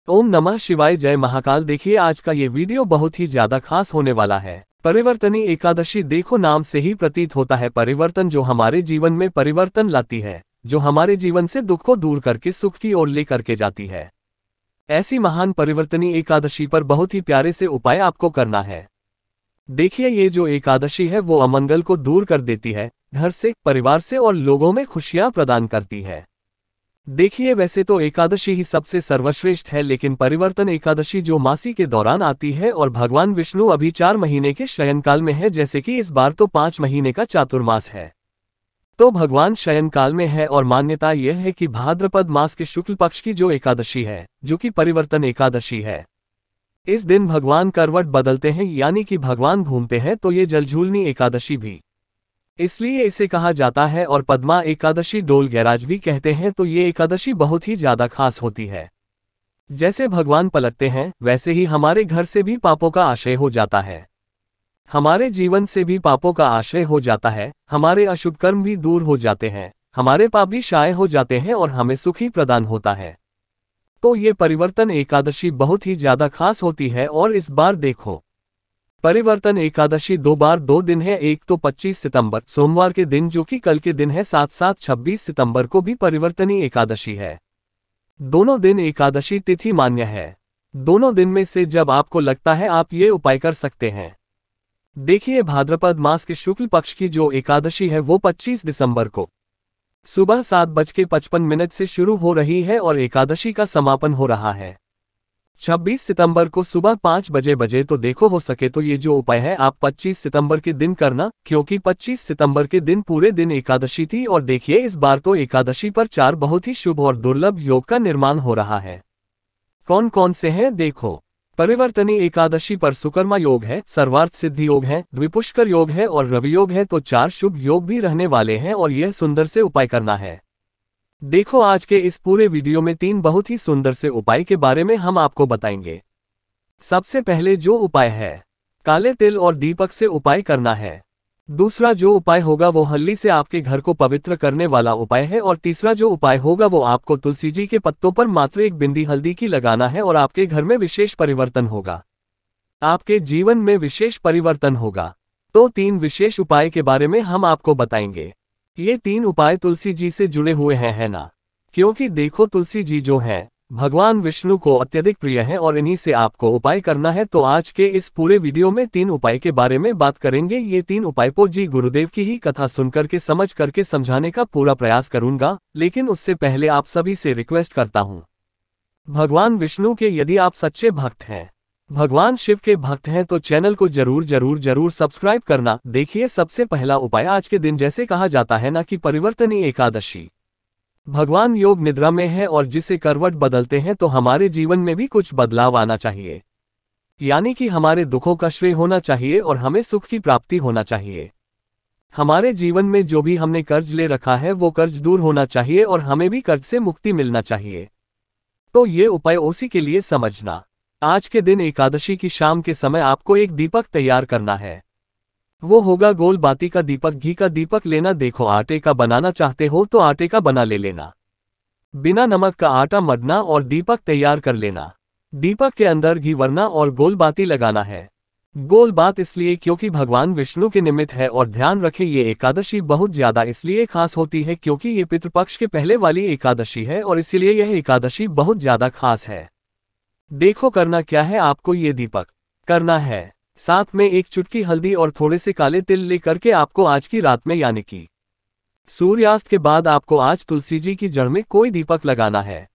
ओम नमः शिवाय, जय महाकाल। देखिए आज का ये वीडियो बहुत ही ज्यादा खास होने वाला है। परिवर्तनी एकादशी देखो, नाम से ही प्रतीत होता है परिवर्तन, जो हमारे जीवन में परिवर्तन लाती है, जो हमारे जीवन से दुख को दूर करके सुख की ओर ले करके जाती है। ऐसी महान परिवर्तनी एकादशी पर बहुत ही प्यारे से उपाय आपको करना है। देखिए ये जो एकादशी है वो अमंगल को दूर कर देती है, घर से, परिवार से और लोगों में खुशियां प्रदान करती है। देखिए वैसे तो एकादशी ही सबसे सर्वश्रेष्ठ है, लेकिन परिवर्तन एकादशी जो मासी के दौरान आती है और भगवान विष्णु अभी 4 महीने के शयनकाल में है, जैसे कि इस बार तो 5 महीने का चातुर्मास है, तो भगवान शयनकाल में है। और मान्यता यह है कि भाद्रपद मास के शुक्ल पक्ष की जो एकादशी है, जो कि परिवर्तन एकादशी है, इस दिन भगवान करवट बदलते हैं, यानी कि भगवान घूमते हैं, तो ये जलझूलनी एकादशी भी इसलिए इसे कहा जाता है। और पद्मा एकादशी, डोल गैराज भी कहते हैं। तो ये एकादशी बहुत ही ज्यादा खास होती है। जैसे भगवान पलटते हैं, वैसे ही हमारे घर से भी पापों का आश्रय हो जाता है, हमारे जीवन से भी पापों का आश्रय हो जाता है, हमारे अशुभ कर्म भी दूर हो जाते हैं, हमारे पाप भी क्षय हो जाते हैं और हमें सुख ही प्रदान होता है। तो ये परिवर्तन एकादशी बहुत ही ज्यादा खास होती है। और इस बार देखो, परिवर्तन एकादशी 2 बार 2 दिन है। एक तो 25 सितंबर सोमवार के दिन, जो कि कल के दिन है, साथ साथ 26 सितंबर को भी परिवर्तनी एकादशी है। दोनों दिन एकादशी तिथि मान्य है। दोनों दिन में से जब आपको लगता है आप ये उपाय कर सकते हैं। देखिए भाद्रपद मास के शुक्ल पक्ष की जो एकादशी है वो 25 दिसंबर को सुबह 7:55 से शुरू हो रही है और एकादशी का समापन हो रहा है 26 सितंबर को सुबह 5 बजे। तो देखो, हो सके तो ये जो उपाय है आप 25 सितंबर के दिन करना, क्योंकि 25 सितंबर के दिन पूरे दिन एकादशी थी। और देखिए इस बार तो एकादशी पर 4 बहुत ही शुभ और दुर्लभ योग का निर्माण हो रहा है। कौन कौन से हैं देखो। परिवर्तनी एकादशी पर सुकर्मा योग है, सर्वार्थ सिद्धि योग है, द्विपुष्कर योग है और रवि योग है। तो 4 शुभ योग भी रहने वाले हैं और यह सुंदर से उपाय करना है। देखो आज के इस पूरे वीडियो में 3 बहुत ही सुंदर से उपाय के बारे में हम आपको बताएंगे। सबसे पहले जो उपाय है, काले तिल और दीपक से उपाय करना है। दूसरा जो उपाय होगा वो हल्दी से आपके घर को पवित्र करने वाला उपाय है। और तीसरा जो उपाय होगा वो आपको तुलसी जी के पत्तों पर मात्र 1 बिंदी हल्दी की लगाना है और आपके घर में विशेष परिवर्तन होगा, आपके जीवन में विशेष परिवर्तन होगा। तो 3 विशेष उपाय के बारे में हम आपको बताएंगे। ये 3 उपाय तुलसी जी से जुड़े हुए हैं, है ना? क्योंकि देखो तुलसी जी जो है भगवान विष्णु को अत्यधिक प्रिय है और इन्हीं से आपको उपाय करना है। तो आज के इस पूरे वीडियो में 3 उपाय के बारे में बात करेंगे। ये 3 उपाय को जी गुरुदेव की ही कथा सुनकर के समझ करके समझाने का पूरा प्रयास करूंगा, लेकिन उससे पहले आप सभी से रिक्वेस्ट करता हूं, भगवान विष्णु के यदि आप सच्चे भक्त हैं, भगवान शिव के भक्त हैं, तो चैनल को जरूर सब्सक्राइब करना। देखिए सबसे पहला उपाय आज के दिन, जैसे कहा जाता है ना कि परिवर्तनी एकादशी, भगवान योग निद्रा में है और जिसे करवट बदलते हैं, तो हमारे जीवन में भी कुछ बदलाव आना चाहिए, यानी कि हमारे दुखों का श्रेय होना चाहिए और हमें सुख की प्राप्ति होना चाहिए। हमारे जीवन में जो भी हमने कर्ज ले रखा है वो कर्ज दूर होना चाहिए और हमें भी कर्ज से मुक्ति मिलना चाहिए। तो ये उपाय उसी के लिए समझना। आज के दिन एकादशी की शाम के समय आपको एक दीपक तैयार करना है। वो होगा गोल बाती का दीपक, घी का दीपक लेना। देखो आटे का बनाना चाहते हो तो आटे का बना ले लेना, बिना नमक का आटा मढ़ना और दीपक तैयार कर लेना। दीपक के अंदर घी भरना और गोल बाती लगाना है। गोल बात इसलिए क्योंकि भगवान विष्णु के निमित्त है। और ध्यान रखें ये एकादशी बहुत ज्यादा इसलिए खास होती है क्योंकि ये पितृपक्ष के पहले वाली एकादशी है और इसीलिए यह एकादशी बहुत ज्यादा खास है। देखो करना क्या है, आपको ये दीपक करना है, साथ में 1 चुटकी हल्दी और थोड़े से काले तिल लेकर के आपको आज की रात में, यानी कि सूर्यास्त के बाद, आपको आज तुलसी जी की जड़ में कोई दीपक लगाना है।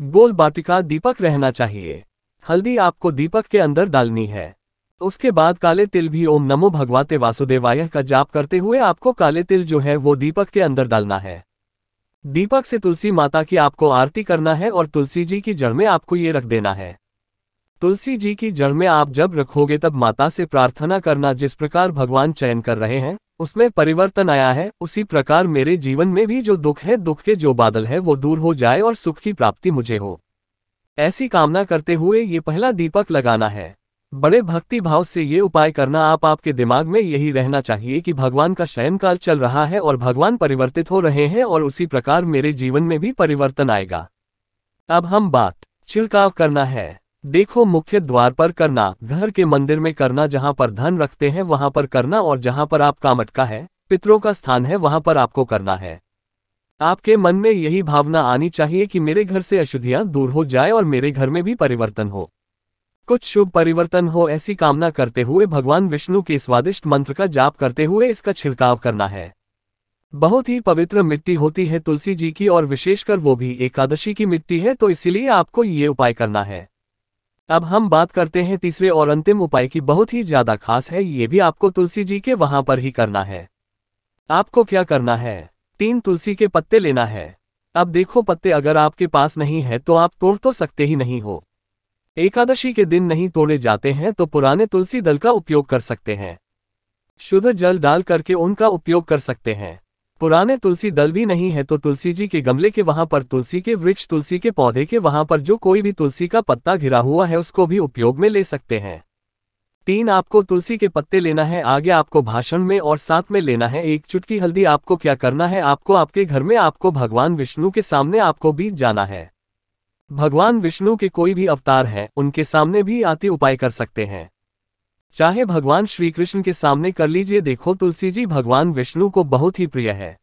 गोल बाटिका दीपक रहना चाहिए। हल्दी आपको दीपक के अंदर डालनी है। उसके बाद काले तिल भी ओम नमो भगवते वासुदेवाय का जाप करते हुए आपको काले तिल जो है वो दीपक के अंदर डालना है। दीपक से तुलसी माता की आपको आरती करना है और तुलसी जी की जड़ में आपको ये रख देना है। तुलसी जी की जड़ में आप जब रखोगे तब माता से प्रार्थना करना, जिस प्रकार भगवान चयन कर रहे हैं उसमें परिवर्तन आया है, उसी प्रकार मेरे जीवन में भी जो दुख है, दुख के जो बादल है वो दूर हो जाए और सुख की प्राप्ति मुझे हो, ऐसी कामना करते हुए ये पहला दीपक लगाना है। बड़े भक्ति भाव से ये उपाय करना। आपके दिमाग में यही रहना चाहिए कि भगवान का शयनकाल चल रहा है और भगवान परिवर्तित हो रहे हैं और उसी प्रकार मेरे जीवन में भी परिवर्तन आएगा। अब हम बात छिड़काव करना है। देखो, मुख्य द्वार पर करना, घर के मंदिर में करना, जहां पर धन रखते हैं वहां पर करना, और जहां पर आपका मटका है, पितरों का स्थान है, वहां पर आपको करना है। आपके मन में यही भावना आनी चाहिए कि मेरे घर से अशुद्धियां दूर हो जाए और मेरे घर में भी परिवर्तन हो, कुछ शुभ परिवर्तन हो, ऐसी कामना करते हुए भगवान विष्णु के स्वादिष्ट मंत्र का जाप करते हुए इसका छिड़काव करना है। बहुत ही पवित्र मिट्टी होती है तुलसी जी की, और विशेषकर वो भी एकादशी की मिट्टी है, तो इसीलिए आपको ये उपाय करना है। अब हम बात करते हैं तीसरे और अंतिम उपाय की, बहुत ही ज्यादा खास है, ये भी आपको तुलसी जी के वहां पर ही करना है। आपको क्या करना है, 3 तुलसी के पत्ते लेना है। अब देखो, पत्ते अगर आपके पास नहीं है तो आप तोड़ तो सकते ही नहीं हो। एकादशी के दिन नहीं तोड़े जाते हैं तो पुराने तुलसी दल का उपयोग कर सकते हैं। शुद्ध जल डाल करके उनका उपयोग कर सकते हैं। पुराने तुलसी दल भी नहीं है तो तुलसी जी के गमले के वहां पर, तुलसी के वृक्ष, तुलसी के पौधे के वहां पर जो कोई भी तुलसी का पत्ता घिरा हुआ है उसको भी उपयोग में ले सकते हैं। 3 आपको तुलसी के पत्ते लेना है। आगे आपको भाषण में और साथ में लेना है 1 चुटकी हल्दी। आपको क्या करना है, आपको आपके घर में, आपको भगवान विष्णु के सामने आपको बीत जाना है। भगवान विष्णु के कोई भी अवतार हैं, उनके सामने भी आते उपाय कर सकते हैं। चाहे भगवान श्री कृष्ण के सामने कर लीजिए। देखो, तुलसी जी भगवान विष्णु को बहुत ही प्रिय है।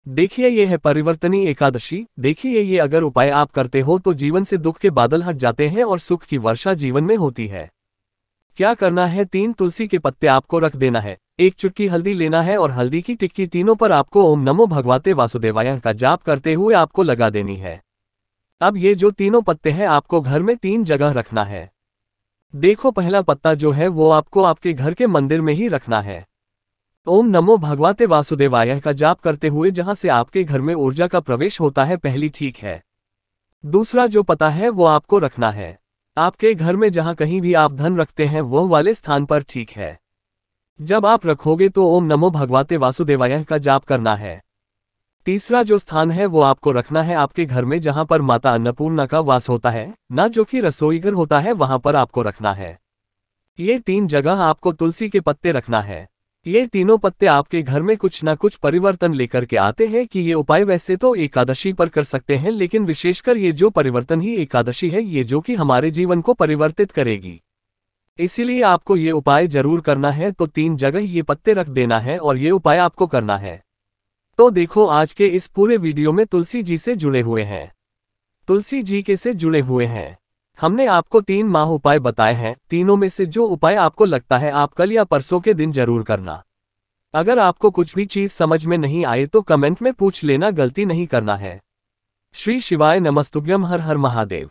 देखिए, ये है परिवर्तनी एकादशी। देखिए, ये अगर उपाय आप करते हो तो जीवन से दुख के बादल हट जाते हैं और सुख की वर्षा जीवन में होती है। क्या करना है, 3 तुलसी के पत्ते आपको रख देना है, 1 चुटकी हल्दी लेना है और हल्दी की टिक्की तीनों पर आपको ओम नमो भगवते वासुदेवाय का जाप करते हुए आपको लगा देनी है। अब ये जो तीनों पत्ते हैं आपको घर में 3 जगह रखना है। देखो, पहला पत्ता जो है वो आपको आपके घर के मंदिर में ही रखना है। ओम नमो भगवते वासुदेवाय का जाप करते हुए जहां से आपके घर में ऊर्जा का प्रवेश होता है, पहली ठीक है। दूसरा जो पता है वो आपको रखना है आपके घर में जहां कहीं भी आप धन रखते हैं वो वाले स्थान पर, ठीक है। जब आप रखोगे तो ओम नमो भगवते वासुदेवाय का जाप करना है। तीसरा जो स्थान है वो आपको रखना है आपके घर में जहां पर माता अन्नपूर्णा का वास होता है, ना जो कि रसोईघर होता है, वहां पर आपको रखना है। ये 3 जगह आपको तुलसी के पत्ते रखना है। ये तीनों पत्ते आपके घर में कुछ ना कुछ परिवर्तन लेकर के आते हैं कि ये उपाय वैसे तो एकादशी पर कर सकते हैं, लेकिन विशेषकर ये जो परिवर्तन ही एकादशी है, ये जो कि हमारे जीवन को परिवर्तित करेगी, इसीलिए आपको ये उपाय जरूर करना है। तो 3 जगह ये पत्ते रख देना है और ये उपाय आपको करना है। तो देखो, आज के इस पूरे वीडियो में तुलसी जी से जुड़े हुए हैं, तुलसी जी के से जुड़े हुए हैं। हमने आपको 3 माह उपाय बताए हैं। तीनों में से जो उपाय आपको लगता है आप कल या परसों के दिन जरूर करना। अगर आपको कुछ भी चीज समझ में नहीं आए तो कमेंट में पूछ लेना, गलती नहीं करना है। श्री शिवाय नमस्तुभ्यम। हर हर महादेव।